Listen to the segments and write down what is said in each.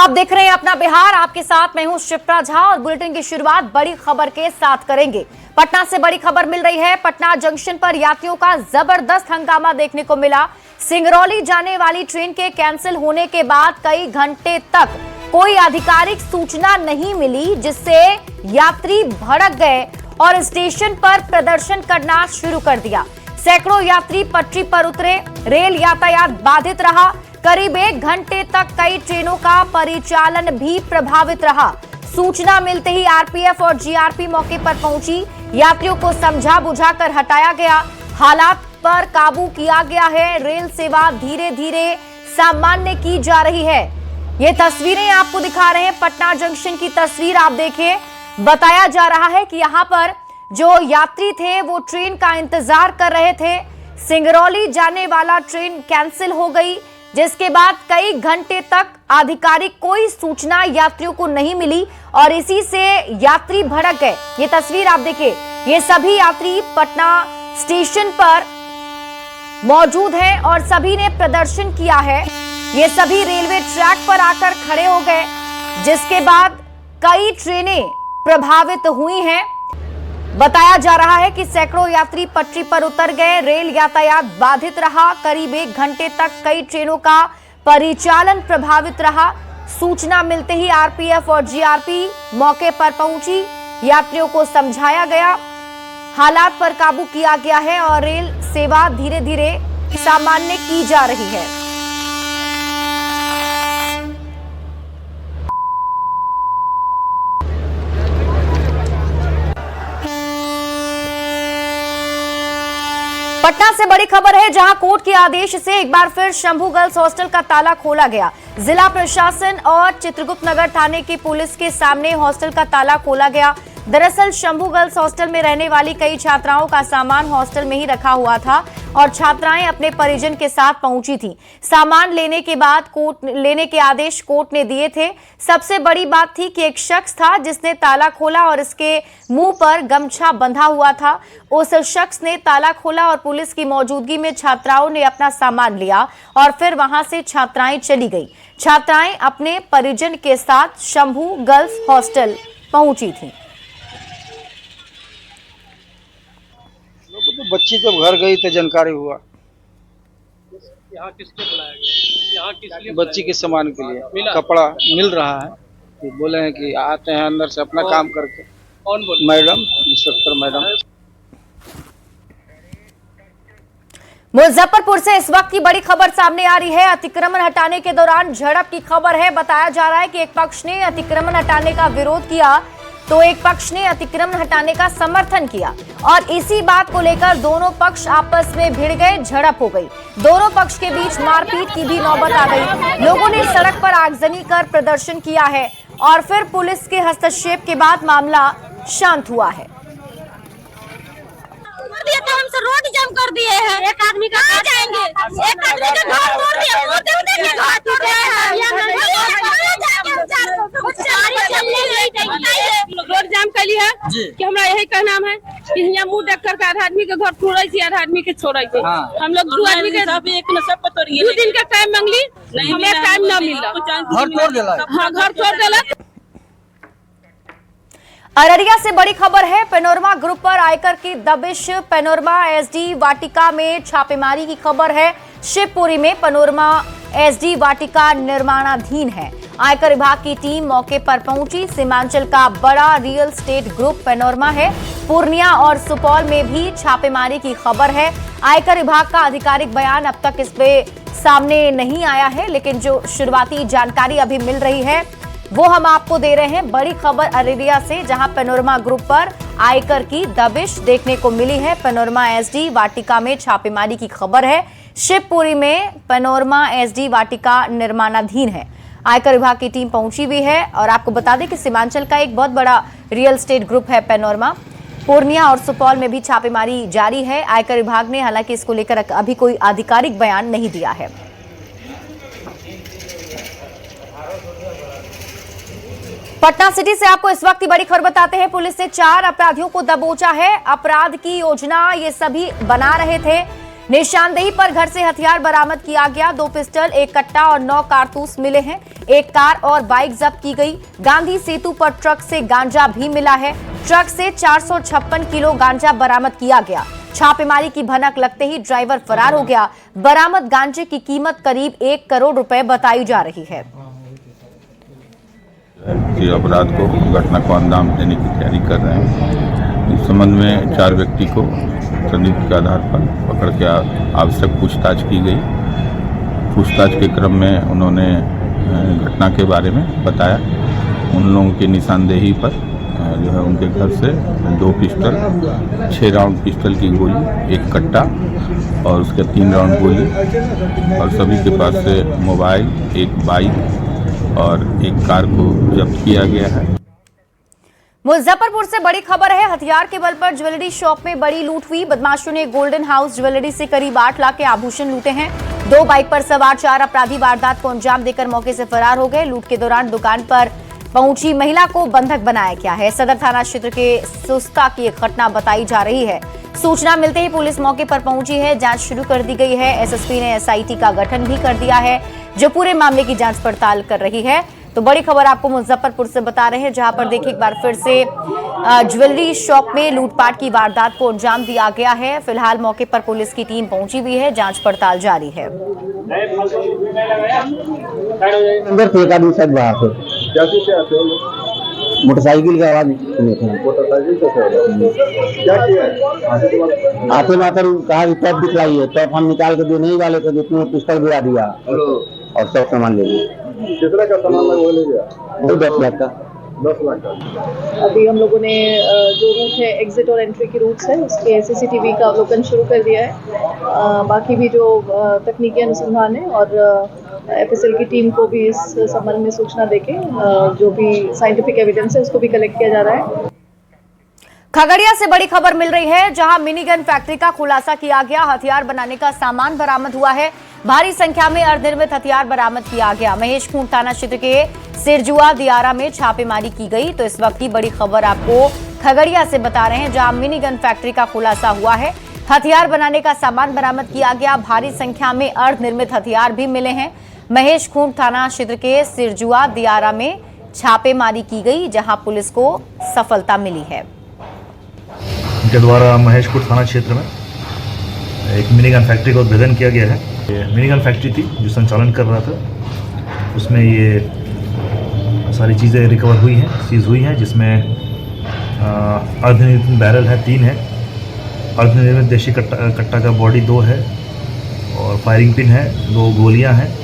आप देख रहे हैं अपना बिहार, आपके साथ मैं हूं शिप्रा झा और बुलेटिन की शुरुआत बड़ी खबर के साथ करेंगे। पटना से बड़ी खबर मिल रही है। पटना जंक्शन पर यात्रियों का जबरदस्त हंगामा देखने को मिला। सिंगरौली जाने वाली ट्रेन के कैंसिल होने के बाद कई घंटे तक कोई आधिकारिक सूचना नहीं मिली, जिससे यात्री भड़क गए और स्टेशन पर प्रदर्शन करना शुरू कर दिया। सैकड़ों यात्री पटरी पर उतरे, रेल यातायात बाधित रहा। करीब 1 घंटे तक कई ट्रेनों का परिचालन भी प्रभावित रहा। सूचना मिलते ही आरपीएफ और जीआरपी मौके पर पहुंची। यात्रियों को समझा बुझाकर हटाया गया। हालात पर काबू किया गया है। रेल सेवा धीरे धीरे सामान्य की जा रही है। ये तस्वीरें आपको दिखा रहे हैं, पटना जंक्शन की तस्वीर आप देखिए। बताया जा रहा है कि यहाँ पर जो यात्री थे वो ट्रेन का इंतजार कर रहे थे। सिंगरौली जाने वाला ट्रेन कैंसिल हो गई, जिसके बाद कई घंटे तक आधिकारिक कोई सूचना यात्रियों को नहीं मिली और इसी से यात्री भड़क गए। ये तस्वीर आप देखिए, ये सभी यात्री पटना स्टेशन पर मौजूद हैं और सभी ने प्रदर्शन किया है। ये सभी रेलवे ट्रैक पर आकर खड़े हो गए, जिसके बाद कई ट्रेनें प्रभावित हुई हैं। बताया जा रहा है कि सैकड़ों यात्री पटरी पर उतर गए। रेल यातायात बाधित रहा। करीब 1 घंटे तक कई ट्रेनों का परिचालन प्रभावित रहा। सूचना मिलते ही आरपीएफ और जीआरपी मौके पर पहुंची। यात्रियों को समझाया गया, हालात पर काबू किया गया है और रेल सेवा धीरे धीरे सामान्य की जा रही है। पटना से बड़ी खबर है, जहां कोर्ट के आदेश से एक बार फिर शंभू गर्ल्स हॉस्टल का ताला खोला गया। जिला प्रशासन और चित्रगुप्त नगर थाने की पुलिस के सामने हॉस्टल का ताला खोला गया। दरअसल शंभू गर्ल्स हॉस्टल में रहने वाली कई छात्राओं का सामान हॉस्टल में ही रखा हुआ था और छात्राएं अपने परिजन के साथ पहुंची थी। सामान लेने के बाद लेने के आदेश कोर्ट ने दिए थे। सबसे बड़ी बात थी कि एक शख्स था जिसने ताला खोला और इसके मुंह पर गमछा बंधा हुआ था। उस शख्स ने ताला खोला और पुलिस की मौजूदगी में छात्राओं ने अपना सामान लिया और फिर वहां से छात्राएं चली गई। छात्राएं अपने परिजन के साथ शंभू गर्ल्स हॉस्टल पहुंची थी। तो बच्ची जब घर गई तो जानकारी हुआ। यहाँ किसको बुलाया गया? यहाँ किस लिए? बच्ची के सामान के लिए कपड़ा मिल रहा है। तो बोले हैं कि आते हैं अंदर से अपना काम करके। कौन बोले? Madam, inspector madam. मुजफ्फरपुर से इस वक्त की बड़ी खबर सामने आ रही है। अतिक्रमण हटाने के दौरान झड़प की खबर है। बताया जा रहा है कि एक पक्ष ने अतिक्रमण हटाने का विरोध किया तो एक पक्ष ने अतिक्रमण हटाने का समर्थन किया और इसी बात को लेकर दोनों पक्ष आपस में भिड़ गए, झड़प हो गई। दोनों पक्ष के बीच मारपीट की भी नौबत आ गई। लोगों ने सड़क पर आगजनी कर प्रदर्शन किया है और फिर पुलिस के हस्तक्षेप के बाद मामला शांत हुआ है। तो हमसे रोड जाम कर दिए हैं। एक आदमी का कहाँ जाएंगे? एक आदमी का घर तोड़ दिया, घर तोड़ दिया है। रोड जाम कर लिया कि हमरा यही कहना है कि यहाँ मुँह देख कर आधा आदमी के घर तोड़े थी, आधा आदमी के छोड़े थे। हम लोग 2 आदमी के 2 दिन का टाइम मांगली, हमें टाइम न मिला। घर तोड़ दिला। हाँ, घर तोड़ दिला। अररिया से बड़ी खबर है। पैनोरमा ग्रुप पर आयकर की दबिश। पैनोरमा एसडी वाटिका में छापेमारी की खबर है। शिवपुरी में पैनोरमा एसडी वाटिका निर्माणाधीन है। आयकर विभाग की टीम मौके पर पहुंची। सीमांचल का बड़ा रियल एस्टेट ग्रुप पैनोरमा है। पूर्णिया और सुपौल में भी छापेमारी की खबर है। आयकर विभाग का आधिकारिक बयान अब तक इस पे सामने नहीं आया है, लेकिन जो शुरुआती जानकारी अभी मिल रही है वो हम आपको दे रहे हैं। बड़ी खबर अररिया से, जहां पैनोरमा ग्रुप पर आयकर की दबिश देखने को मिली है। पैनोरमा एसडी वाटिका में छापेमारी की खबर है। शिवपुरी में पैनोरमा एसडी वाटिका निर्माणाधीन है। आयकर विभाग की टीम पहुंची भी है और आपको बता दें कि सीमांचल का एक बहुत बड़ा रियल एस्टेट ग्रुप है पैनोरमा। पूर्णिया और सुपौल में भी छापेमारी जारी है। आयकर विभाग ने हालांकि इसको लेकर अभी कोई आधिकारिक बयान नहीं दिया है। पटना सिटी से आपको इस वक्त की बड़ी खबर बताते हैं। पुलिस ने 4 अपराधियों को दबोचा है। अपराध की योजना ये सभी बना रहे थे। निशानदेही पर घर से हथियार बरामद किया गया। 2 पिस्टल, 1 कट्टा और 9 कारतूस मिले हैं। 1 कार और बाइक जब्त की गई। गांधी सेतु पर ट्रक से गांजा भी मिला है। ट्रक से 456 किलो गांजा बरामद किया गया। छापेमारी की भनक लगते ही ड्राइवर फरार हो गया। बरामद गांजे की कीमत करीब 1 करोड़ रुपए बताई जा रही है। कि अपराध को, घटना को अंजाम देने की तैयारी कर रहे हैं। इस संबंध में 4 व्यक्ति को संदिग्ध के आधार पर पकड़ के आवश्यक पूछताछ की गई। पूछताछ के क्रम में उन्होंने घटना के बारे में बताया। उन लोगों की निशानदेही पर जो है उनके घर से 2 पिस्टल, 6 राउंड पिस्टल की गोली, 1 कट्टा और उसके 3 राउंड गोली और सभी के पास से मोबाइल, 1 बाइक और 1 कार को जब्त किया गया है। मुजफ्फरपुर से बड़ी खबर है। हथियार के बल पर ज्वेलरी शॉप में बड़ी लूट हुई। बदमाशों ने गोल्डन हाउस ज्वेलरी से करीब 8 लाख के आभूषण लूटे हैं। 2 बाइक पर सवार 4 अपराधी वारदात को अंजाम देकर मौके से फरार हो गए। लूट के दौरान दुकान पर पहुंची महिला को बंधक बनाया गया है। सदर थाना क्षेत्र के सुस्ता की एक घटना बताई जा रही है। सूचना मिलते ही पुलिस मौके पर पहुंची है। जांच शुरू कर दी गई है। एसएसपी ने एसआईटी का गठन भी कर दिया है, जो पूरे मामले की जांच पड़ताल कर रही है। तो बड़ी खबर आपको मुजफ्फरपुर से बता रहे हैं, जहां पर देखिए एक बार फिर से ज्वेलरी शॉप में लूटपाट की वारदात को अंजाम दिया गया है। फिलहाल मौके पर पुलिस की टीम पहुंची हुई है। जांच पड़ताल जारी है। अंदर थे एक आदमी शायद बाहर से मोटरसाइकिल का आवाज सुने थे। आते मात्र कहा कि टॉप दिखलाइए। टॉप हम निकाल के देने ही वाले थे, जितने पिस्टल गिरा दिया और सब सामान ले लिया। कितना का सामान वो ले गया? 10 लाख का। 10 लाख का। अभी हम लोगों ने जो रूट है, एग्जिट और एंट्री की रूट्स है, उसके सीसीटीवी का अवलोकन शुरू कर दिया है। बाकी भी जो तकनीकी अनुसंधान है और एफएसएल की टीम को भी इस संबंध में सूचना देके जो भी साइंटिफिक एविडेंस है उसको भी कलेक्ट किया जा रहा है। खगड़िया से बड़ी खबर मिल रही है, जहां मिनी गन फैक्ट्री का खुलासा किया गया। हथियार बनाने का सामान बरामद हुआ है। भारी संख्या में अर्धनिर्मित हथियार बरामद किया गया। महेश खूंट थाना क्षेत्र के सिरजुआ दियारा में छापेमारी की गई। तो इस वक्त की बड़ी खबर आपको खगड़िया से बता रहे हैं, जहां मिनी गन फैक्ट्री का खुलासा हुआ है। हथियार बनाने का सामान बरामद किया गया। भारी संख्या में अर्धनिर्मित हथियार भी मिले हैं। महेश खूंट थाना क्षेत्र के सिरजुआ दियारा में छापेमारी की गई, जहां पुलिस को सफलता मिली है। के द्वारा महेश खूंट थाना क्षेत्र में एक मिनी गन फैक्ट्री का उद्भेदन किया गया है। ये मिनी गन फैक्ट्री थी जो संचालन कर रहा था। उसमें ये सारी चीज़ें रिकवर हुई हैं, सीज हुई हैं, जिसमें अर्धनिर्मित बैरल है 3 है, अर्धनिर्मित देशी कट्टा का बॉडी 2 है और फायरिंग पिन है, 2 गोलियां हैं।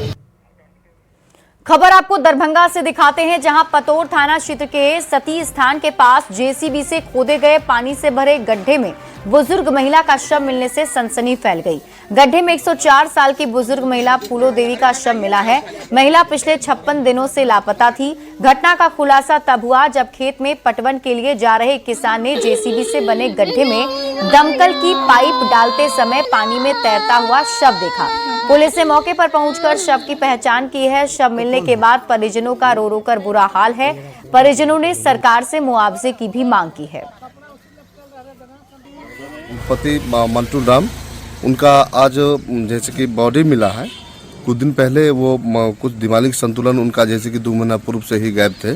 खबर आपको दरभंगा से दिखाते हैं, जहां पतोर थाना क्षेत्र के सती स्थान के पास जेसीबी से खोदे गए पानी से भरे गड्ढे में बुजुर्ग महिला का शव मिलने से सनसनी फैल गई। गड्ढे में 104 साल की बुजुर्ग महिला फूलो देवी का शव मिला है। महिला पिछले 56 दिनों से लापता थी। घटना का खुलासा तब हुआ जब खेत में पटवन के लिए जा रहे किसान ने जेसीबी से बने गड्ढे में दमकल की पाइप डालते समय पानी में तैरता हुआ शव देखा। पुलिस ने मौके पर पहुंचकर शव की पहचान की है। शव मिलने के बाद परिजनों का रो रो कर बुरा हाल है। परिजनों ने सरकार से मुआवजे की भी मांग की है। पति मंटू राम, उनका आज जैसे कि बॉडी मिला है। कुछ दिन पहले वो कुछ दिमागी संतुलन उनका जैसे कि 2 महीना पूर्व से ही गायब थे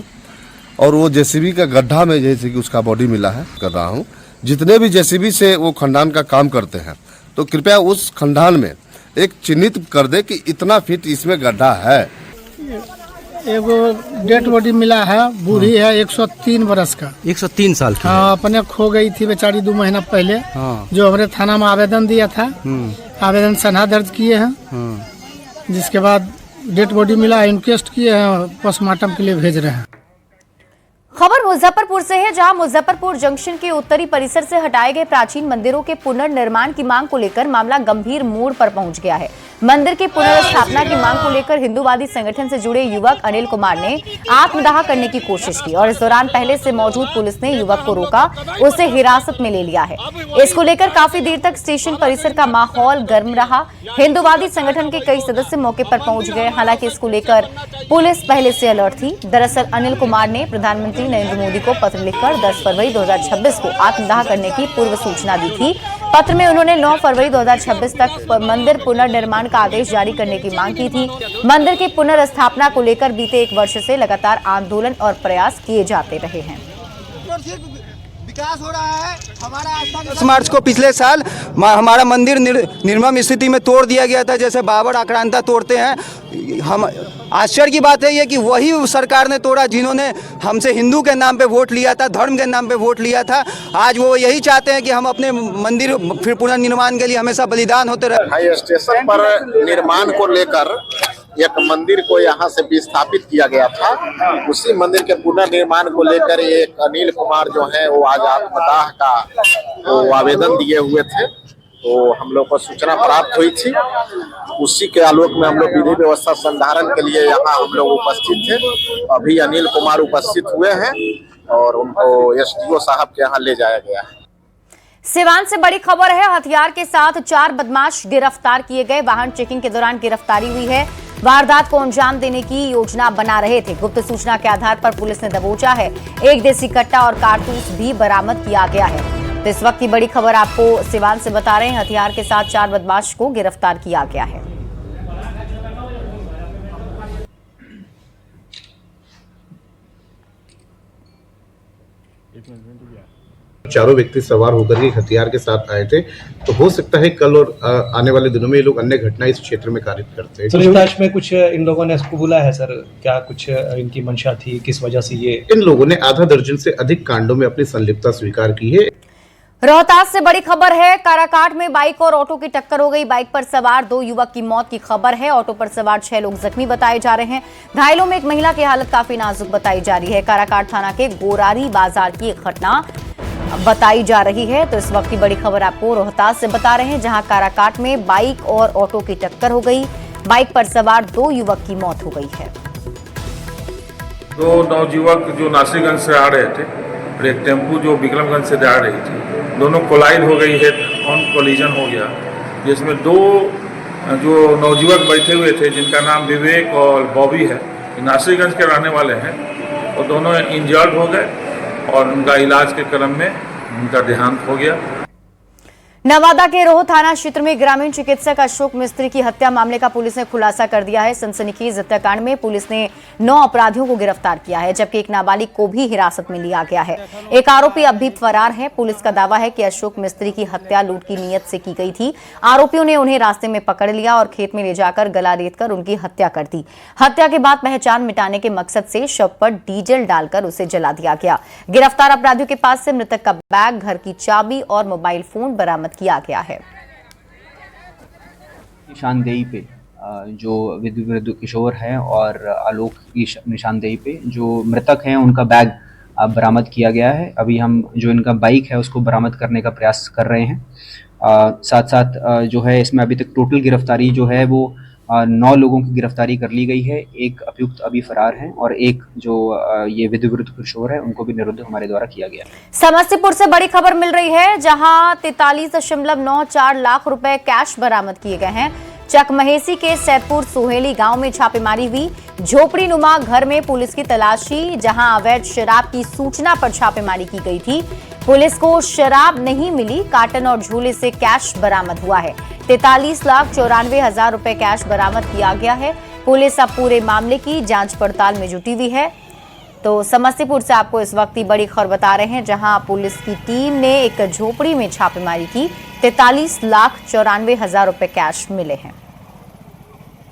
और वो जेसीबी का गड्ढा में जैसे कि उसका बॉडी मिला है। कर रहा हूँ, जितने भी जेसीबी से वो खंडान का काम करते हैं तो कृपया उस खंडान में एक चिन्हित कर दे कि इतना फीट इसमें गड्ढा है। एगो डेड बॉडी मिला है, बूढ़ी है, 103 बरस का, 103 साल की। हाँ, अपने खो गई थी बेचारी 2 महीना पहले। हाँ। जो हमारे थाना में आवेदन दिया था, आवेदन सनहा दर्ज किए हैं, जिसके बाद डेड बॉडी मिला, इंक्वेस्ट किए हैं, पोस्टमार्टम के लिए भेज रहे हैं। खबर मुजफ्फरपुर से है, जहां मुजफ्फरपुर जंक्शन के उत्तरी परिसर से हटाए गए प्राचीन मंदिरों के पुनर्निर्माण की मांग को लेकर मामला गंभीर मोड़ पर पहुंच गया है। मंदिर की पुनर्स्थापना की मांग को लेकर हिंदूवादी संगठन से जुड़े युवक अनिल कुमार ने आत्मदाह करने की कोशिश की और इस दौरान पहले से मौजूद पुलिस ने युवक को रोका, उसे हिरासत में ले लिया है। इसको लेकर काफी देर तक स्टेशन परिसर का माहौल गर्म रहा। हिंदूवादी संगठन के कई सदस्य मौके पर पहुंच गए। हालांकि इसको लेकर पुलिस पहले से अलर्ट थी। दरअसल अनिल कुमार ने प्रधानमंत्री नरेंद्र मोदी को पत्र लिखकर 10 फरवरी 2026 को आत्मदाह करने की पूर्व सूचना दी थी। पत्र में उन्होंने 9 फरवरी 2026 तक मंदिर पुनर्निर्माण का आदेश जारी करने की मांग की थी। मंदिर की पुनर्स्थापना को लेकर बीते 1 वर्ष से लगातार आंदोलन और प्रयास किए जाते रहे हैं। विकास हो रहा है। हमारा 10 मार्च को पिछले साल हमारा मंदिर निर्मम स्थिति में तोड़ दिया गया था, जैसे बाबर आक्रांता तोड़ते हैं। हम आश्चर्य की बात है ये कि वही सरकार ने तोड़ा जिन्होंने हमसे हिंदू के नाम पे वोट लिया था, धर्म के नाम पे वोट लिया था। आज वो यही चाहते हैं कि हम अपने मंदिर फिर पुनर्निर्माण के लिए हमेशा बलिदान होते रहे। हाई स्टेशन पर निर्माण को लेकर एक मंदिर को यहाँ से विस्थापित किया गया था। उसी मंदिर के पुनर्निर्माण को लेकर एक अनिल कुमार जो है वो आज आत्मदाह का वो आवेदन दिए हुए थे, तो हम लोग को सूचना प्राप्त हुई थी। उसी के आलोक में हम लोग विधि व्यवस्था संधारण के लिए यहाँ हम लोग उपस्थित थे। अभी अनिल कुमार उपस्थित हुए हैं और उनको SDO साहब के यहाँ ले जाया गया है। सिवान से बड़ी खबर है, हथियार के साथ 4 बदमाश गिरफ्तार किए गए। वाहन चेकिंग के दौरान गिरफ्तारी हुई है। वारदात को अंजाम देने की योजना बना रहे थे। गुप्त सूचना के आधार पर पुलिस ने दबोचा है। 1 देसी कट्टा और कारतूस भी बरामद किया गया है। तो इस वक्त की बड़ी खबर आपको सिवान से बता रहे हैं, हथियार के साथ 4 बदमाश को गिरफ्तार किया गया है। चारों व्यक्ति सवार होकर के हथियार के साथ आए थे, तो हो सकता है कल और आने वाले दिनों में ये लोग अन्य घटनाएं इस क्षेत्र में कारित करते हैं। पूछताछ में कुछ इन लोगों ने कबूला है सर, क्या कुछ इनकी मंशा थी, किस वजह से ये इन लोगों ने आधा दर्जन से अधिक कांडों में अपनी संलिप्तता स्वीकार की है। रोहतास से बड़ी खबर है, काराकाट में बाइक और ऑटो की टक्कर हो गई। बाइक पर सवार 2 युवक की मौत की खबर है। ऑटो पर सवार 6 लोग जख्मी बताए जा रहे हैं। घायलों में एक महिला की हालत काफी नाजुक बताई जा रही है। काराकाट थाना के गोरारी बाजार की एक घटना बताई जा रही है। तो इस वक्त की बड़ी खबर आपको रोहतास से बता रहे हैं, जहां काराकाट में बाइक और ऑटो की टक्कर हो गई। बाइक पर सवार 2 युवक की मौत हो गई है। 2 नवयुवक जो नासिरगंज से आ रहे थे और एक टेम्पू जो विक्रमगंज से जा रही थी, दोनों कोलाइड हो गई है, ऑन कोलिजन हो गया, जिसमें 2 जो नवयुवक बैठे हुए थे जिनका नाम विवेक और बॉबी है, नासिरगंज के रहने वाले हैं, और दोनों इंजर्ड हो गए और उनका इलाज के क्रम में उनका देहांत हो गया। नवादा के रोह थाना क्षेत्र में ग्रामीण चिकित्सक अशोक मिस्त्री की हत्या मामले का पुलिस ने खुलासा कर दिया है। सनसनीखेज हत्याकांड में पुलिस ने 9 अपराधियों को गिरफ्तार किया है, जबकि एक नाबालिग को भी हिरासत में लिया गया है। एक आरोपी अब भी फरार है। पुलिस का दावा है कि अशोक मिस्त्री की हत्या लूट की नीयत से की गई थी। आरोपियों ने उन्हें रास्ते में पकड़ लिया और खेत में ले जाकर गला रेतकर उनकी हत्या कर दी। हत्या के बाद पहचान मिटाने के मकसद से शव पर डीजल डालकर उसे जला दिया गया। गिरफ्तार अपराधियों के पास से मृतक का बैग, घर की चाबी और मोबाइल फोन बरामद किया गया है। निशानदेही पे जो विद्युत किशोर हैं और आलोक की निशानदेही पे जो मृतक हैं उनका बैग बरामद किया गया है। अभी हम जो इनका बाइक है उसको बरामद करने का प्रयास कर रहे हैं। साथ साथ जो है इसमें अभी तक टोटल गिरफ्तारी जो है वो 9 लोगों की गिरफ्तारी कर ली गई है। एक अभियुक्त अभी फरार है और एक जो ये विद्युत किशोर है उनको भी निरुद्ध हमारे द्वारा किया गया। समस्तीपुर से बड़ी खबर मिल रही है, जहां 43.94 लाख रुपए कैश बरामद किए गए हैं। चकमहेसी के सैदपुर सोहेली गांव में छापेमारी हुई। झोपड़ी नुमा घर में पुलिस की तलाशी, जहां अवैध शराब की सूचना पर छापेमारी की गई थी। पुलिस को शराब नहीं मिली, कार्टन और झोले से कैश बरामद हुआ है। 43,94,000 रुपए कैश बरामद किया गया है। पुलिस अब पूरे मामले की जांच पड़ताल में जुटी हुई है। तो समस्तीपुर से आपको इस वक्त की बड़ी खबर बता रहे हैं, जहां पुलिस की टीम ने एक झोपड़ी में छापेमारी की। 43,94,000 रुपए कैश मिले हैं।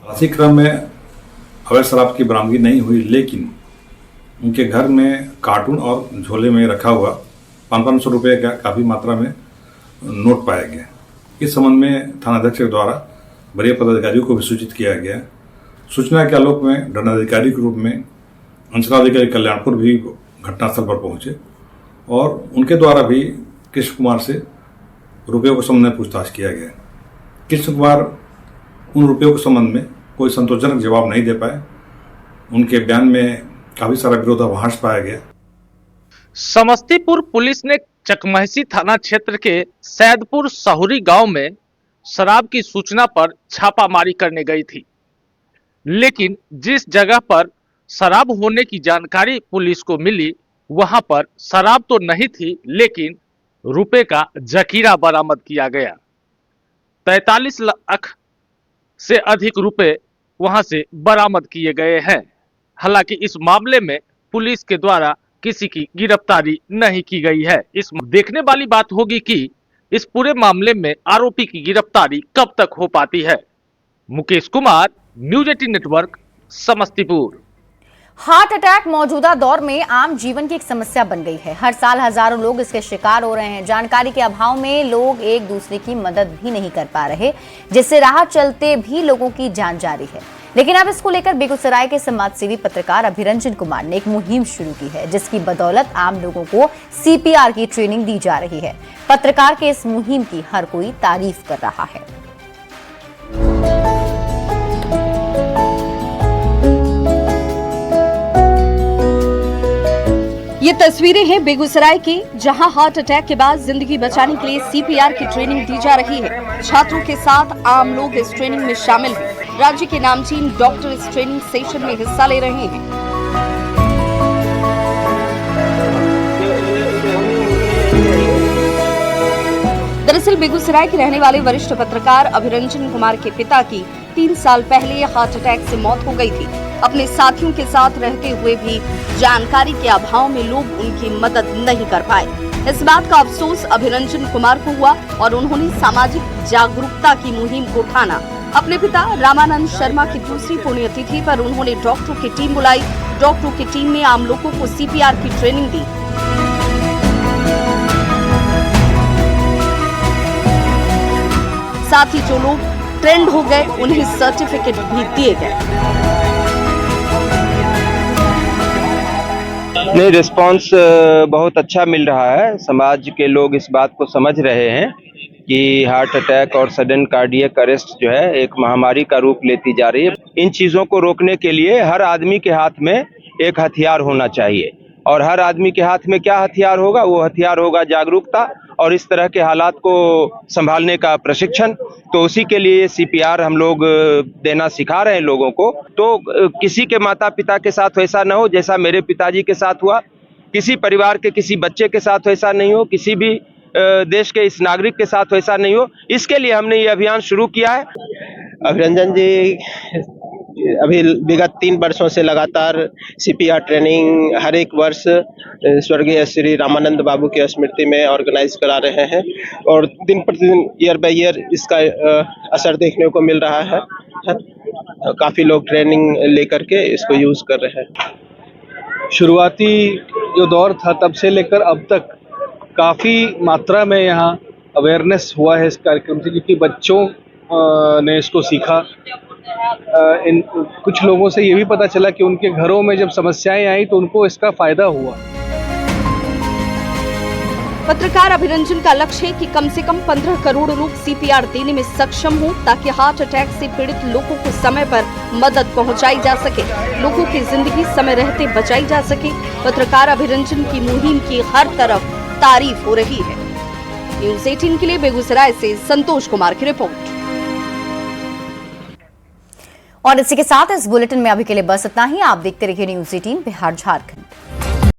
तलाशी क्रम में अवैध शराब की बरामदगी नहीं हुई, लेकिन उनके घर में कार्टून और झोले में रखा हुआ 500 रुपये का काफ़ी मात्रा में नोट पाया गया। इस संबंध में थानाध्यक्ष के द्वारा वरीय पदाधिकारियों को भी सूचित किया गया। सूचना के आलोक में दंडाधिकारी के रूप में अंचलाधिकारी कल्याणपुर भी घटनास्थल पर पहुंचे और उनके द्वारा भी कृष्ण कुमार से रुपयों के संबंध में पूछताछ किया गया। कृष्ण कुमार उन रुपयों के संबंध में कोई संतोषजनक जवाब नहीं दे पाए। उनके बयान में काफ़ी सारा विरोधाभास पाया गया। समस्तीपुर पुलिस ने चकमहेसी थाना क्षेत्र के सैदपुर सहुरी गांव में शराब की सूचना पर छापामारी करने गई थी, लेकिन जिस जगह पर शराब होने की जानकारी पुलिस को मिली वहां पर शराब तो नहीं थी, लेकिन रुपए का जखीरा बरामद किया गया। 43 लाख से अधिक रुपए वहां से बरामद किए गए हैं। हालांकि इस मामले में पुलिस के द्वारा किसी की गिरफ्तारी नहीं की गई है। इस देखने वाली बात होगी कि इस पूरे मामले में आरोपी की गिरफ्तारी कब तक हो पाती है। Mukesh Kumar, news 18 network, Samastipur. Heart attack मौजूदा दौर में आम जीवन की एक समस्या बन गई है। हर साल हजारों लोग इसके शिकार हो रहे हैं। जानकारी के अभाव में लोग एक दूसरे की मदद भी नहीं कर पा रहे, जिससे राह चलते भी लोगों की जान जा रही है। लेकिन अब इसको लेकर बेगूसराय के समाजसेवी पत्रकार अभिरंजन कुमार ने एक मुहिम शुरू की है, जिसकी बदौलत आम लोगों को CPR की ट्रेनिंग दी जा रही है। पत्रकार के इस मुहिम की हर कोई तारीफ कर रहा है। ये तस्वीरें हैं बेगूसराय की, जहां हार्ट अटैक के बाद जिंदगी बचाने के लिए CPR की ट्रेनिंग दी जा रही है। छात्रों के साथ आम लोग इस ट्रेनिंग में शामिल हैं। राज्य के नामचीन डॉक्टर इस ट्रेनिंग सेशन में हिस्सा ले रहे हैं। दरअसल बेगूसराय के रहने वाले वरिष्ठ पत्रकार अभिरंजन कुमार के पिता की 3 साल पहले हार्ट अटैक से मौत हो गई थी। अपने साथियों के साथ रहते हुए भी जानकारी के अभाव में लोग उनकी मदद नहीं कर पाए। इस बात का अफसोस अभिरंजन कुमार को हुआ और उन्होंने सामाजिक जागरूकता की मुहिम को ठाना। अपने पिता रामानंद शर्मा की दूसरी पुण्यतिथि पर उन्होंने डॉक्टरों की टीम बुलाई। डॉक्टरों की टीम ने आम लोगों को CPR की ट्रेनिंग दी। साथ ही जो लोग ट्रेंड हो गए उन्हें सर्टिफिकेट भी दिए गए। नहीं, रिस्पांस बहुत अच्छा मिल रहा है। समाज के लोग इस बात को समझ रहे हैं कि हार्ट अटैक और सडन कार्डियक अरेस्ट जो है एक महामारी का रूप लेती जा रही है। इन चीज़ों को रोकने के लिए हर आदमी के हाथ में एक हथियार होना चाहिए, और हर आदमी के हाथ में क्या हथियार होगा? वो हथियार होगा जागरूकता और इस तरह के हालात को संभालने का प्रशिक्षण। तो उसी के लिए CPR हम लोग देना सिखा रहे हैं लोगों को। तो किसी के माता पिता के साथ वैसा न हो जैसा मेरे पिताजी के साथ हुआ, किसी परिवार के किसी बच्चे के साथ वैसा नहीं हो, किसी भी देश के इस नागरिक के साथ वैसा नहीं हो। इसके लिए हमने ये अभियान शुरू किया है। अभिरंजन जी अभी विगत 3 वर्षों से लगातार CPR ट्रेनिंग हर एक वर्ष स्वर्गीय श्री रामानंद बाबू की स्मृति में ऑर्गेनाइज करा रहे हैं, और दिन प्रतिदिन ईयर बाय ईयर इसका असर देखने को मिल रहा है। काफ़ी लोग ट्रेनिंग लेकर के इसको यूज़ कर रहे हैं। शुरुआती जो दौर था तब से लेकर अब तक काफ़ी मात्रा में यहाँ अवेयरनेस हुआ है इस कार्यक्रम से, क्योंकि बच्चों ने इसको सीखा। कुछ लोगों से ये भी पता चला कि उनके घरों में जब समस्याएं आई तो उनको इसका फायदा हुआ। पत्रकार अभिरंजन का लक्ष्य है कि कम से कम 15 करोड़ लोग CPR देने में सक्षम हों, ताकि हार्ट अटैक से पीड़ित लोगों को समय पर मदद पहुंचाई जा सके, लोगों की जिंदगी समय रहते बचाई जा सके। पत्रकार अभिरंजन की मुहिम की हर तरफ तारीफ हो रही है। न्यूज 18 के लिए बेगूसराय से संतोष कुमार की रिपोर्ट। और इसी के साथ इस बुलेटिन में अभी के लिए बस इतना ही। आप देखते रहिए न्यूज 18 बिहार झारखंड।